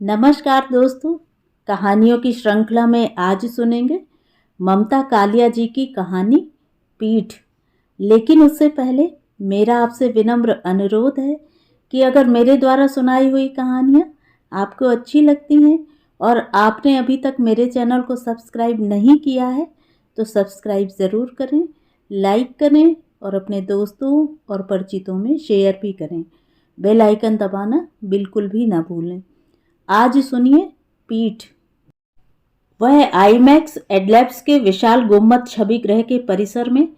नमस्कार दोस्तों, कहानियों की श्रृंखला में आज सुनेंगे ममता कालिया जी की कहानी पीठ। लेकिन उससे पहले मेरा आपसे विनम्र अनुरोध है कि अगर मेरे द्वारा सुनाई हुई कहानियाँ आपको अच्छी लगती हैं और आपने अभी तक मेरे चैनल को सब्सक्राइब नहीं किया है तो सब्सक्राइब ज़रूर करें, लाइक करें और अपने दोस्तों और परिचितों में शेयर भी करें। बेल आइकन दबाना बिल्कुल भी ना भूलें। आज सुनिए पीठ। वह आईमैक्स एडलैब्स के विशाल गुम्बद छवि ग्रह के परिसर में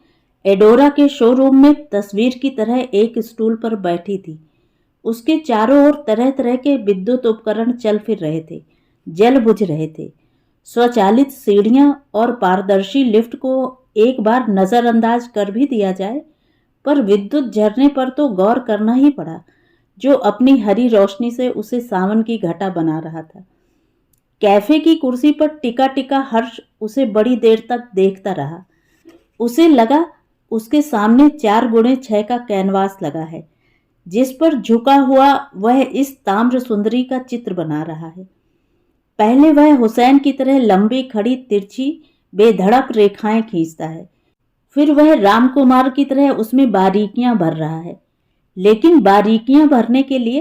एडोरा के शोरूम में तस्वीर की तरह एक स्टूल पर बैठी थी। उसके चारों ओर तरह तरह के विद्युत उपकरण चल फिर रहे थे, जल बुझ रहे थे। स्वचालित सीढ़ियां और पारदर्शी लिफ्ट को एक बार नजरअंदाज कर भी दिया जाए, पर विद्युत झरने पर तो गौर करना ही पड़ा, जो अपनी हरी रोशनी से उसे सावन की घटा बना रहा था। कैफे की कुर्सी पर टिका टिका हर्ष उसे बड़ी देर तक देखता रहा। उसे लगा उसके सामने 4x6 का कैनवास लगा है, जिस पर झुका हुआ वह इस ताम्र सुंदरी का चित्र बना रहा है। पहले वह हुसैन की तरह लंबी खड़ी तिरछी बेधड़क रेखाएं खींचता है, फिर वह रामकुमार की तरह उसमें बारीकियां भर रहा है। लेकिन बारीकियां भरने के लिए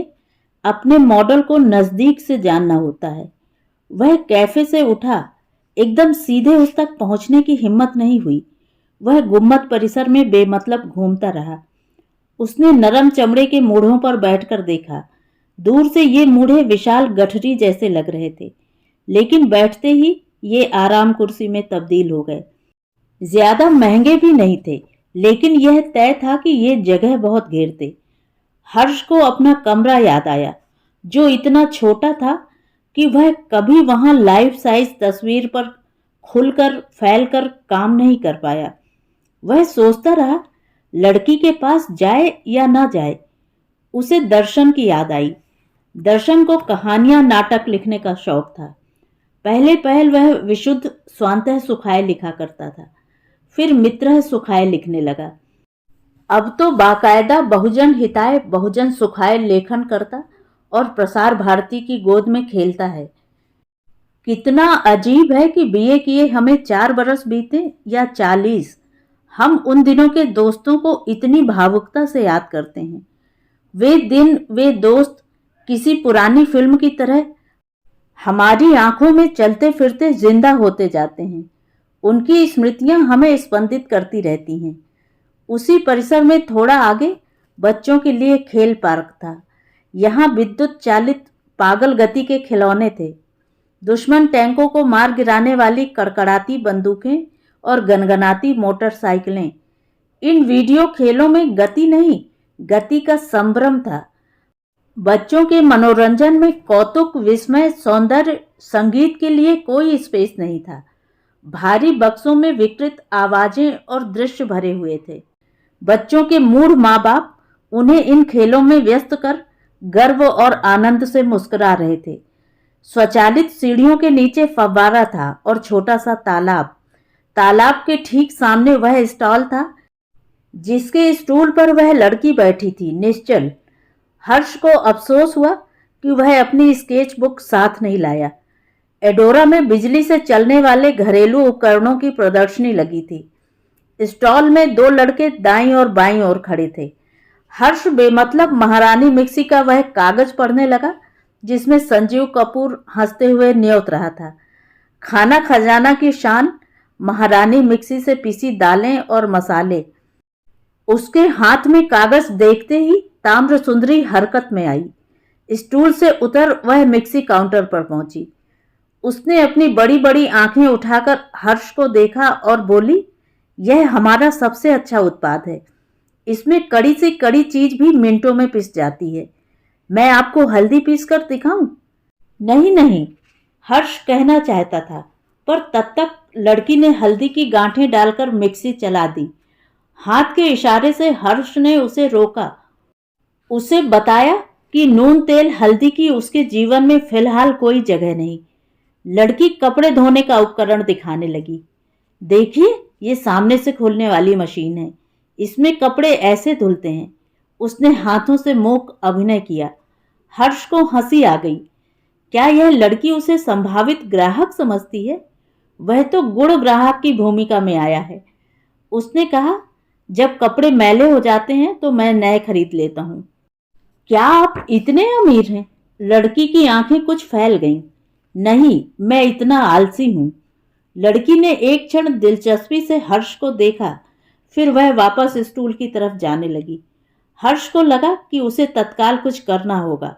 अपने मॉडल को नजदीक से जानना होता है। वह कैफे से उठा, एकदम सीधे उस तक पहुंचने की हिम्मत नहीं हुई। वह गुम्बद परिसर में बेमतलब घूमता रहा। उसने नरम चमड़े के मूढ़ों पर बैठकर देखा। दूर से ये मूढ़े विशाल गठरी जैसे लग रहे थे, लेकिन बैठते ही ये आराम कुर्सी में तब्दील हो गए। ज्यादा महंगे भी नहीं थे, लेकिन यह तय था कि ये जगह बहुत घेरते। हर्ष को अपना कमरा याद आया, जो इतना छोटा था कि वह कभी वहां लाइफ साइज तस्वीर पर खुलकर फैलकर काम नहीं कर पाया। वह सोचता रहा, लड़की के पास जाए या ना जाए। उसे दर्शन की याद आई। दर्शन को कहानियां नाटक लिखने का शौक था। पहले पहल वह विशुद्ध स्वांतः सुखाय लिखा करता था, फिर मित्रः सुखाय लिखने लगा। अब तो बाकायदा बहुजन हिताय बहुजन सुखाय लेखन करता और प्रसार भारती की गोद में खेलता है। कितना अजीब है कि बीए किए हमें 4 बरस बीते या 40, हम उन दिनों के दोस्तों को इतनी भावुकता से याद करते हैं। वे दिन, वे दोस्त किसी पुरानी फिल्म की तरह हमारी आंखों में चलते फिरते जिंदा होते जाते हैं। उनकी स्मृतियां हमें स्पंदित करती रहती हैं। उसी परिसर में थोड़ा आगे बच्चों के लिए खेल पार्क था। यहाँ विद्युत चालित पागल गति के खिलौने थे, दुश्मन टैंकों को मार गिराने वाली कड़कड़ाती बंदूकें और गनगनाती मोटरसाइकिलें। इन वीडियो खेलों में गति नहीं, गति का संभ्रम था। बच्चों के मनोरंजन में कौतुक, विस्मय, सौंदर्य, संगीत के लिए कोई स्पेस नहीं था। भारी बक्सों में विकृत आवाजें और दृश्य भरे हुए थे। बच्चों के मूढ़ माँ बाप उन्हें इन खेलों में व्यस्त कर गर्व और आनंद से मुस्कुरा रहे थे। स्वचालित सीढ़ियों के नीचे फव्वारा था और छोटा सा तालाब। तालाब के ठीक सामने वह स्टॉल था, जिसके स्टूल पर वह लड़की बैठी थी, निश्चल। हर्ष को अफसोस हुआ कि वह अपनी स्केच बुक साथ नहीं लाया। एडोरा में बिजली से चलने वाले घरेलू उपकरणों की प्रदर्शनी लगी थी। स्टॉल में 2 लड़के दाईं और बाईं ओर खड़े थे। हर्ष बेमतलब महारानी मिक्सी का वह कागज पढ़ने लगा, जिसमें संजीव कपूर हंसते हुए न्योत रहा था। खाना खजाना की शान, महारानी मिक्सी से पिसी दालें और मसाले। उसके हाथ में कागज देखते ही ताम्र सुंदरी हरकत में आई। स्टूल से उतर वह मिक्सी काउंटर पर पहुंची। उसने अपनी बड़ी बड़ी आंखें उठाकर हर्ष को देखा और बोली, यह हमारा सबसे अच्छा उत्पाद है। इसमें कड़ी से कड़ी चीज भी मिनटों में पिस जाती है। मैं आपको हल्दी पीस कर दिखाऊं? नहीं नहीं, हर्ष कहना चाहता था, पर तब तक लड़की ने हल्दी की गांठें डालकर मिक्सी चला दी। हाथ के इशारे से हर्ष ने उसे रोका। उसे बताया कि नून तेल हल्दी की उसके जीवन में फिलहाल कोई जगह नहीं। लड़की कपड़े धोने का उपकरण दिखाने लगी। देखिए, ये सामने से खुलने वाली मशीन है, इसमें कपड़े ऐसे धुलते हैं। उसने हाथों से मूक अभिनय किया। हर्ष को हंसी आ गई। क्या यह लड़की उसे संभावित ग्राहक समझती है? वह तो गुण ग्राहक की भूमिका में आया है। उसने कहा, जब कपड़े मैले हो जाते हैं तो मैं नए खरीद लेता हूँ। क्या आप इतने अमीर हैं? लड़की की आंखें कुछ फैल गईं। नहीं, मैं इतना आलसी हूँ। लड़की ने एक क्षण दिलचस्पी से हर्ष को देखा, फिर वह वापस स्टूल की तरफ जाने लगी। हर्ष को लगा कि उसे तत्काल कुछ करना होगा।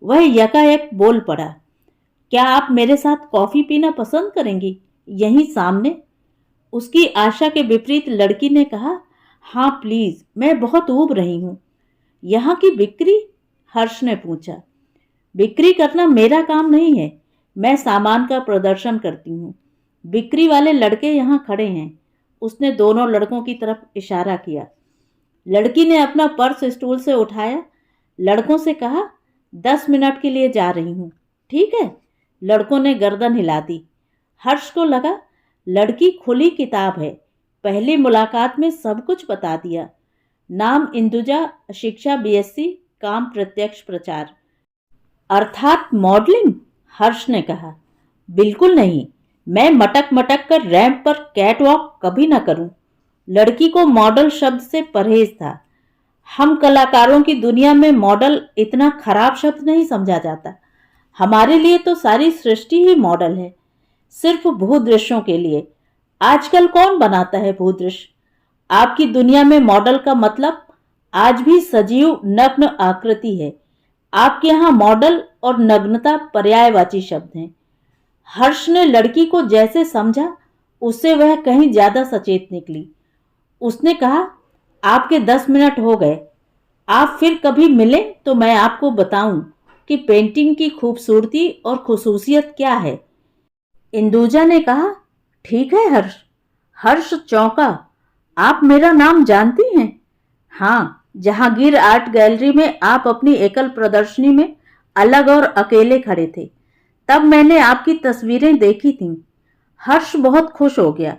वह यकायक बोल पड़ा, क्या आप मेरे साथ कॉफी पीना पसंद करेंगी, यहीं सामने? उसकी आशा के विपरीत लड़की ने कहा, हाँ प्लीज, मैं बहुत ऊब रही हूँ। यहाँ की बिक्री? हर्ष ने पूछा। बिक्री करना मेरा काम नहीं है, मैं सामान का प्रदर्शन करती हूँ। बिक्री वाले लड़के यहाँ खड़े हैं। उसने दोनों लड़कों की तरफ इशारा किया। लड़की ने अपना पर्स स्टूल से उठाया, लड़कों से कहा, 10 मिनट के लिए जा रही हूँ, ठीक है? लड़कों ने गर्दन हिला दी। हर्ष को लगा लड़की खुली किताब है, पहली मुलाकात में सब कुछ बता दिया। नाम इंदुजा, शिक्षा बीएससी, काम प्रत्यक्ष प्रचार। अर्थात मॉडलिंग? हर्ष ने कहा, बिल्कुल नहीं, मैं मटक मटक कर रैंप पर कैटवॉक कभी ना करूं। लड़की को मॉडल शब्द से परहेज था। हम कलाकारों की दुनिया में मॉडल इतना खराब शब्द नहीं समझा जाता। हमारे लिए तो सारी सृष्टि ही मॉडल है, सिर्फ भूदृश्यों के लिए। आजकल कौन बनाता है भूदृश्य? आपकी दुनिया में मॉडल का मतलब आज भी सजीव नग्न आकृति है। आपके यहाँ मॉडल और नग्नता पर्यायवाची शब्द हैं। हर्ष ने लड़की को जैसे समझा उससे वह कहीं ज्यादा सचेत निकली। उसने कहा, आपके 10 मिनट हो गए। आप फिर कभी मिलें तो मैं आपको बताऊं कि पेंटिंग की खूबसूरती और खुसूसियत क्या है। इंदुजा ने कहा, ठीक है हर्ष। हर्ष चौंका, आप मेरा नाम जानती हैं? हाँ, जहांगीर आर्ट गैलरी में आप अपनी एकल प्रदर्शनी में अलग और अकेले खड़े थे, तब मैंने आपकी तस्वीरें देखी थीं। हर्ष बहुत खुश हो गया।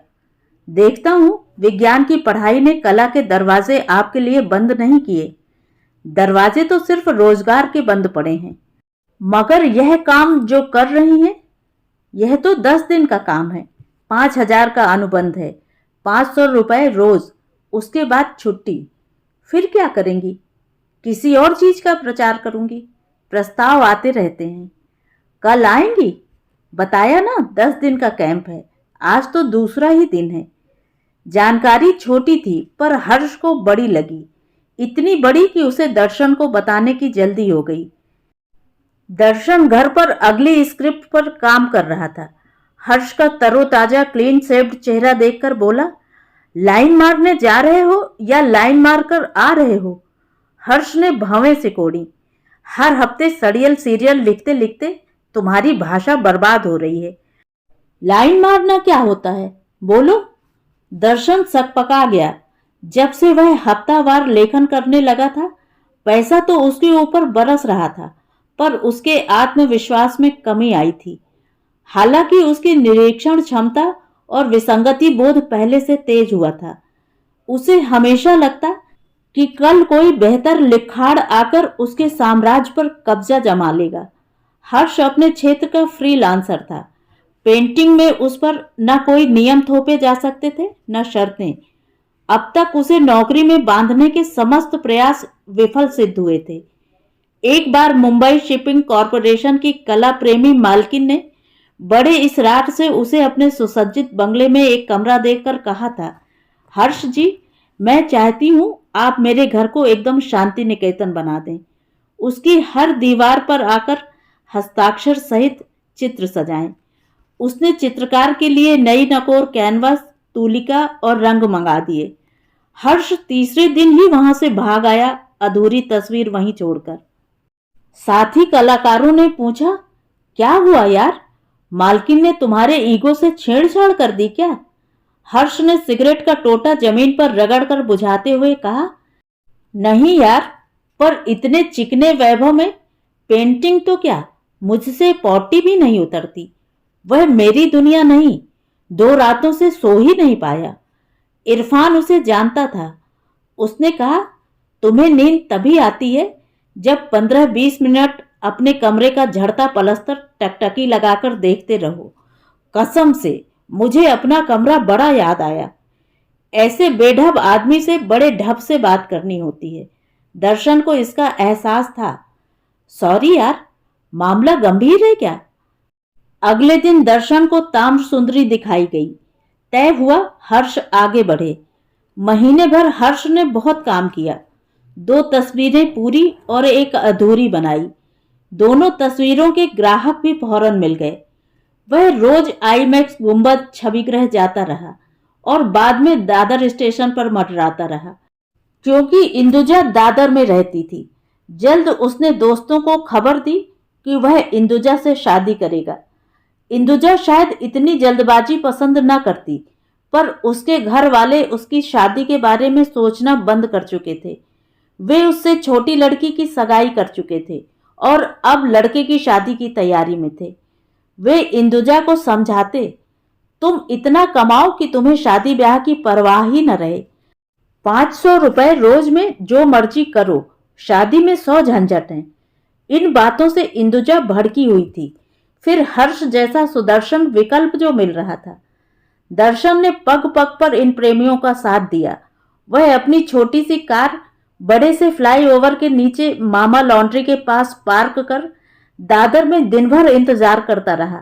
देखता हूं विज्ञान की पढ़ाई ने कला के दरवाजे आपके लिए बंद नहीं किए। दरवाजे तो सिर्फ रोजगार के बंद पड़े हैं। मगर यह काम जो कर रही हैं, यह तो 10 दिन का काम है। 5,000 का अनुबंध है, 500 रुपए रोज, उसके बाद छुट्टी। फिर क्या करेंगी? किसी और चीज का प्रचार करूंगी। प्रस्ताव आते रहते हैं। कल आएंगी? बताया ना, 10 दिन का कैंप है। आज तो दूसरा ही दिन है। जानकारी छोटी थी पर हर्ष को बड़ी लगी, इतनी बड़ी कि उसे दर्शन को बताने की जल्दी हो गई। दर्शन घर पर अगली स्क्रिप्ट पर काम कर रहा था। हर्ष का तरोताजा क्लीन शेव्ड चेहरा देखकर बोला, लाइन मारने जा रहे हो या लाइन मारकर आ रहे हो? हर्ष ने भवें से कोड़ी। हर हफ्ते सड़ियल सीरियल लिखते लिखते तुम्हारी भाषा बर्बाद हो रही है। लाइन मारना क्या होता है, बोलो? दर्शन सकपका गया। जब से वह हफ्तावार लेखन करने लगा था, पैसा तो उसके ऊपर बरस रहा था, पर उसके आत्मविश्वास में कमी आई थी। हालांकि उसकी निरीक्षण क्षमता और विसंगति बोध पहले से तेज हुआ था। उसे हमेशा लगता कि कल कोई बेहतर लिखाड़ आकर उसके साम्राज्य पर कब्जा जमा लेगा। हर्ष अपने क्षेत्र का फ्रीलांसर था। पेंटिंग में उस पर न कोई नियम थोपे जा सकते थे, न शर्तें। अब तक उसे नौकरी में बांधने के समस्त प्रयास विफल सिद्ध हुए थे। एक बार मुंबई शिपिंग कॉरपोरेशन की कला प्रेमी मालकिन ने बड़े इसरार से उसे अपने सुसज्जित बंगले में एक कमरा देकर कहा था, हर्ष जी, मैं चाहती हूं आप मेरे घर को एकदम शांति निकेतन बना दें। उसकी हर दीवार पर आकर हस्ताक्षर सहित चित्र सजाएं। उसने चित्रकार के लिए नई नकोर कैनवास, तूलिका और रंग मंगा दिए। हर्ष तीसरे दिन ही वहां से भाग आया, अधूरी तस्वीर वहीं छोड़कर। साथी कलाकारों ने पूछा, क्या हुआ यार, मालकिन ने तुम्हारे ईगो से छेड़छाड़ कर दी क्या? हर्ष ने सिगरेट का टोटा जमीन पर रगड़कर बुझाते हुए कहा, नहीं यार, पर इतने चिकने वैभव में पेंटिंग तो क्या, मुझसे पौटी भी नहीं उतरती। वह मेरी दुनिया नहीं। 2 रातों से सो ही नहीं पाया। इरफान उसे जानता था। उसने कहा, तुम्हें नींद तभी आती है जब 15-20 मिनट अपने कमरे का झड़ता पलस्तर टकटकी लगाकर देखते रहो। कसम से मुझे अपना कमरा बड़ा याद आया। ऐसे बेढब आदमी से बड़े ढब से बात करनी होती है। दर्शन को इसका एहसास था। सॉरी यार, मामला गंभीर है क्या? अगले दिन दर्शन को ताम्र सुंदरी दिखाई गई। तय हुआ हर्ष आगे बढ़े। महीने भर हर्ष ने बहुत काम किया। 2 तस्वीरें पूरी और 1 अधूरी बनाई। दोनों तस्वीरों के ग्राहक भी फौरन मिल गए। वह रोज आईमैक्स गुंबद छविगृह जाता रहा और बाद में दादर स्टेशन पर मंडराता रहा, क्योंकि इंदुजा दादर में रहती थी। जल्द उसने दोस्तों को खबर दी कि वह इंदुजा से शादी करेगा। इंदुजा शायद इतनी जल्दबाजी पसंद न करती, पर उसके घर वाले उसकी शादी के बारे में सोचना बंद कर चुके थे। वे उससे छोटी लड़की की सगाई कर चुके थे और अब लड़के की शादी की तैयारी में थे। वे इंदुजा को समझाते, तुम इतना कमाओ कि तुम्हें शादी ब्याह की परवाह ही न रहे। 500 रुपए रोज में जो मर्जी करो, शादी में 100 झंझट हैं। इन बातों से इंदुजा भड़की हुई थी। फिर हर्ष जैसा सुदर्शन विकल्प जो मिल रहा था। दर्शन ने पग पग पर इन प्रेमियों का साथ दिया। वह अपनी छोटी सी कार बड़े से फ्लाईओवर के नीचे मामा लॉन्ड्री के पास पार्क कर दादर में दिन भर इंतजार करता रहा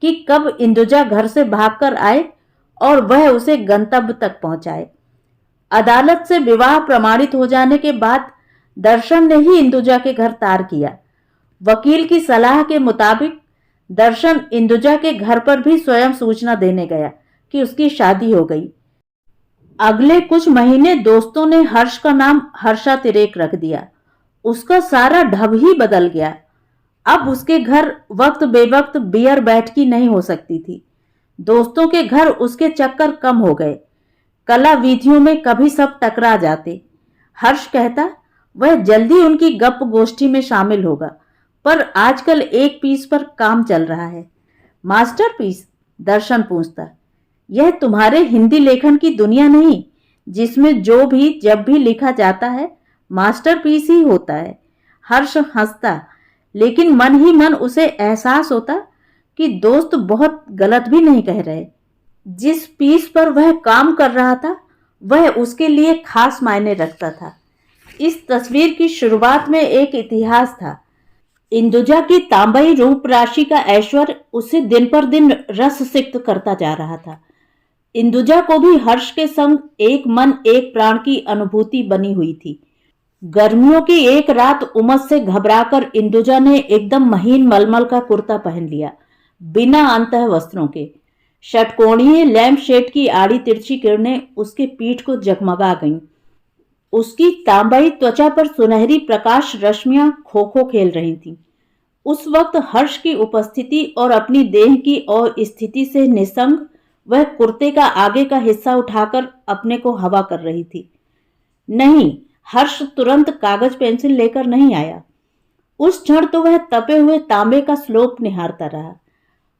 कि कब इंदुजा घर से भागकर आए और वह उसे गंतव्य तक पहुंचाए। अदालत से विवाह प्रमाणित हो जाने के बाद दर्शन ने ही इंदुजा के घर तार किया। वकील की सलाह के मुताबिक दर्शन इंदुजा के घर पर भी स्वयं सूचना देने गया कि उसकी शादी हो गई। अगले कुछ महीने दोस्तों ने हर्ष का नाम हर्षा तिरेक रख दिया। उसका सारा ढब ही बदल गया। अब उसके घर वक्त बेवक्त बियर बैठकी नहीं हो सकती थी। दोस्तों के घर उसके चक्कर कम हो गए। कला वीथियों में कभी सब टकरा जाते। हर्ष कहता वह जल्दी उनकी गप गोष्ठी में शामिल होगा, पर आजकल एक पीस पर काम चल रहा है। मास्टरपीस? दर्शन पूछता। यह तुम्हारे हिंदी लेखन की दुनिया नहीं, जिसमें जो भी जब भी लिखा जाता है मास्टरपीस ही होता है। हर्ष हंसता, लेकिन मन ही मन उसे एहसास होता कि दोस्त बहुत गलत भी नहीं कह रहे। जिस पीस पर वह काम कर रहा था वह उसके लिए खास मायने रखता था। इस तस्वीर की शुरुआत में एक इतिहास था। इंदुजा की तांबई रूप राशि का ऐश्वर्य उसे दिन पर दिन रस सिक्त करता जा रहा था। इंदुजा को भी हर्ष के संग एक मन एक प्राण की अनुभूति बनी हुई थी। गर्मियों की एक रात उमस से घबराकर इंदुजा ने एकदम महीन मलमल का कुर्ता पहन लिया, बिना अंतः वस्त्रों के। षटकोणीय लैंप शेड की आड़ी तिरछी किरणें उसके पीठ को जगमगा गईं। उसकी तांबई त्वचा पर सुनहरी प्रकाश रश्मियां खो खो खेल रही थीं। उस वक्त हर्ष की उपस्थिति और अपनी देह की अस्थिति से निसंग वह कुर्ते का आगे का हिस्सा उठाकर अपने को हवा कर रही थी। नहीं, हर्ष तुरंत कागज पेंसिल लेकर नहीं आया। उस क्षण तो वह तपे हुए तांबे का स्लोप निहारता रहा।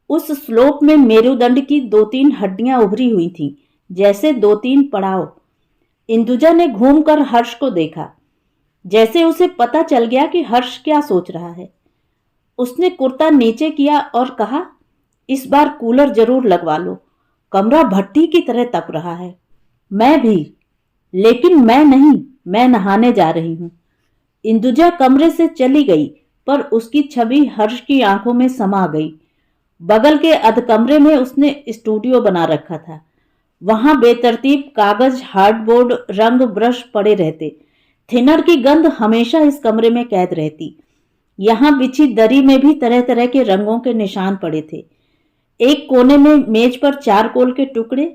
उस स्लोप में मेरुदंड की 2-3 हड्डियां उभरी हुई थीं, जैसे 2-3 पड़ाव। इंदुजा ने घूमकर हर्ष को देखा, जैसे उसे पता चल गया कि हर्ष क्या सोच रहा है। उसने कुर्ता नीचे किया और कहा, इस बार कूलर जरूर लगवा लो, कमरा भट्टी की तरह तप रहा है। मैं भी, लेकिन मैं नहीं, मैं नहाने जा रही हूं। इंदुजा कमरे से चली गई, पर उसकी छवि हर्ष की आंखों में समा गई। बगल के अधकमरे में उसने स्टूडियो बना रखा था। वहां बेतरतीब कागज, हार्डबोर्ड, रंग ब्रश पड़े रहते। थिनर की गंध हमेशा इस कमरे में कैद रहती। यहां बिछी दरी में भी तरह तरह के रंगों के निशान पड़े थे। एक कोने में मेज पर चारकोल के टुकड़े,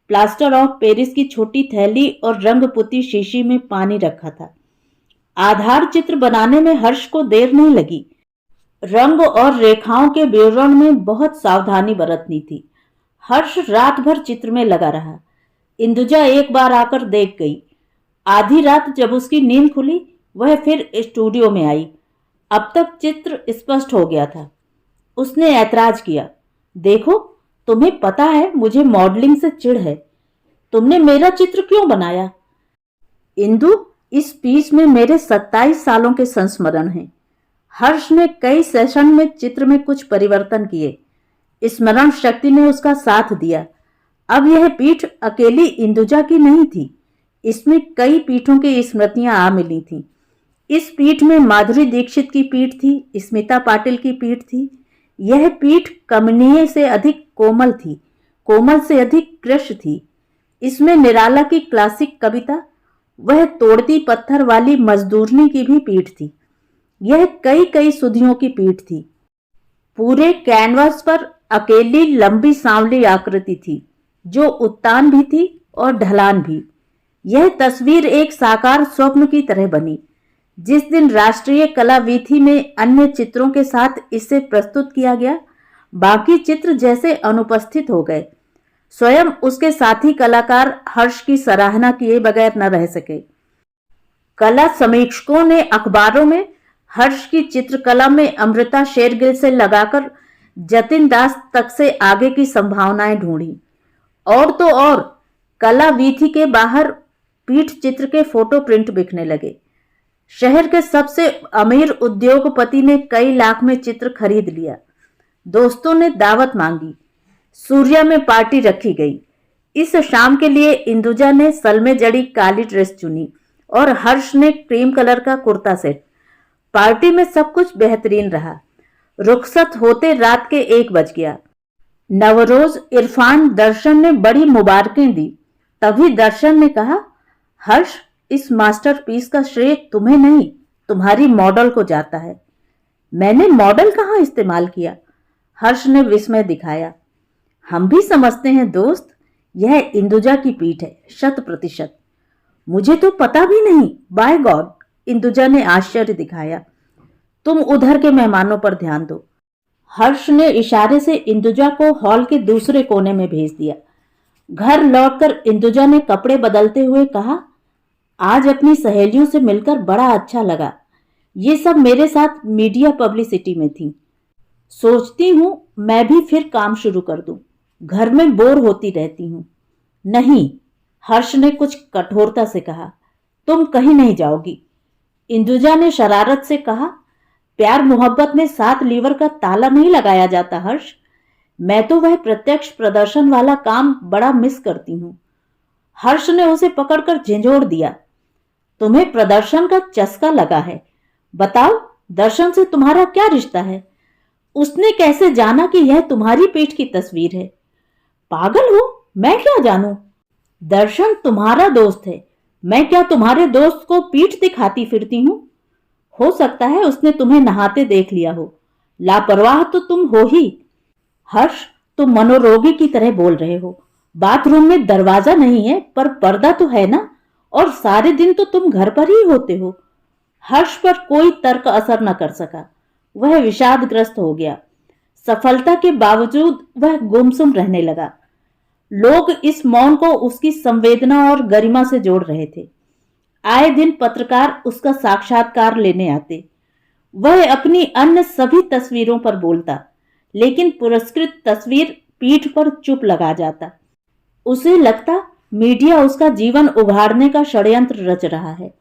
प्लास्टर ऑफ पेरिस की छोटी थैली और रंग पुती शीशी में पानी रखा था। आधार चित्र बनाने में हर्ष को देर नहीं लगी। रंग और रेखाओं के विवरण में बहुत सावधानी बरतनी थी। हर्ष रात भर चित्र में लगा रहा। इंदुजा एक बार आकर देख गई। आधी रात जब उसकी नींद खुली, वह फिर स्टूडियो में आई। अब तक चित्र स्पष्ट हो गया था। उसने ऐतराज किया, देखो, तुम्हें पता है मुझे मॉडलिंग से चिढ़ है। तुमने मेरा चित्र क्यों बनाया? इंदु, इस पीस में मेरे 27 सालों के संस्मरण हैं। हर्ष ने कई सेशन में चित्र में कुछ परिवर्तन किए। स्मरण शक्ति ने उसका साथ दिया। अब यह पीठ अकेली इंदुजा की नहीं थी, इसमें कई पीठों की स्मृतियां आ मिली थीं। इस पीठ में माधुरी दीक्षित की पीठ थी, स्मिता पाटिल की पीठ थी। यह पीठ कमनीय से अधिक कोमल थी, कोमल से अधिक कृश थी। इसमें निराला की क्लासिक कविता, वह तोड़ती पत्थर वाली मजदूरनी की भी पीठ थी। यह कई कई सुधियों की पीठ थी। पूरे कैनवास पर अकेली लंबी सांवली आकृति थी, जो उत्तान भी थी और ढलान भी। यह तस्वीर एक साकार स्वप्न की तरह बनी। जिस दिन राष्ट्रीय कला वीथी में अन्य चित्रों के साथ इसे प्रस्तुत किया गया, बाकी चित्र जैसे अनुपस्थित हो गए। स्वयं उसके साथी कलाकार हर्ष की सराहना किए बगैर न रह सके। कला समीक्षकों ने अखबारों में हर्ष की चित्रकला में अमृता शेरगिल से लगाकर जतिन दास तक से आगे की संभावनाएं ढूंढी। और तो और कला वीथी के बाहर पीठ चित्र के फोटो प्रिंट बिकने लगे। शहर के सबसे अमीर उद्योगपति ने कई लाख में चित्र खरीद लिया। दोस्तों ने दावत मांगी। सूर्या में पार्टी रखी गई। इस शाम के लिए इंदुजा ने सलमे जड़ी काली ड्रेस चुनी और हर्ष ने क्रीम कलर का कुर्ता सेट। पार्टी में सब कुछ बेहतरीन रहा। रुखसत होते रात के 1 बज गया। नवरोज, इरफान, दर्शन ने बड़ी मुबारकें दी। तभी दर्शन ने कहा, हर्ष, इस मास्टरपीस का श्रेय तुम्हें नहीं, तुम्हारी मॉडल को जाता है। मैंने मॉडल कहाँ इस्तेमाल किया? हर्ष ने विस्मय दिखाया। हम भी समझते हैं दोस्त, यह इंदुजा की पीठ है, 100%। मुझे तो पता भी नहीं, बाय गॉड, इंदुजा ने आश्चर्य दिखाया। तुम उधर के मेहमानों पर ध्यान दो। हर्ष ने इशारे से इंदुजा को हॉल के दूसरे कोने में भेज दिया। घर लौटकर इंदुजा ने कपड़े बदलते हुए कहा, आज अपनी सहेलियों से मिलकर बड़ा अच्छा लगा। ये सब मेरे साथ मीडिया पब्लिसिटी में थी। सोचती हूं मैं भी फिर काम शुरू कर दूं, घर में बोर होती रहती हूं। नहीं, हर्ष ने कुछ कठोरता से कहा, तुम कहीं नहीं जाओगी। इंदुजा ने शरारत से कहा, प्यार मोहब्बत में 7 लीवर का ताला नहीं लगाया जाता हर्ष। मैं तो वह प्रत्यक्ष प्रदर्शन वाला काम बड़ा मिस करती हूं। हर्ष ने उसे पकड़कर झिंझोड़ दिया। तुम्हें प्रदर्शन का चस्का लगा है। बताओ, दर्शन से तुम्हारा क्या रिश्ता है? उसने कैसे जाना कि यह तुम्हारी पीठ की तस्वीर है? पागल हो, मैं क्या जानूं? दर्शन तुम्हारा दोस्त है। मैं क्या तुम्हारे दोस्त को पीठ दिखाती फिरती हूं? हो सकता है उसने तुम्हें नहाते देख लिया हो। लापरवाह तो तुम हो ही। हर्ष, तुम मनोरोगी की तरह बोल रहे हो। बाथरूम में दरवाजा नहीं है, पर पर्दा तो है ना, और सारे दिन तो तुम घर पर ही होते हो। हर्ष पर कोई तर्क असर न कर सका। वह विषादग्रस्त हो गया। सफलता के बावजूद वह गुमसुम रहने लगा। लोग इस मौन को उसकी संवेदना और गरिमा से जोड़ रहे थे। आए दिन पत्रकार उसका साक्षात्कार लेने आते। वह अपनी अन्य सभी तस्वीरों पर बोलता, लेकिन पुरस्कृत तस्वीर पीठ पर चुप लगा जाता। उसे लगता मीडिया उसका जीवन उघाड़ने का षड्यंत्र रच रहा है।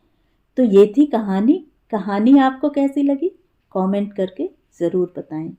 तो ये थी कहानी। कहानी आपको कैसी लगी? कमेंट करके ज़रूर बताएं।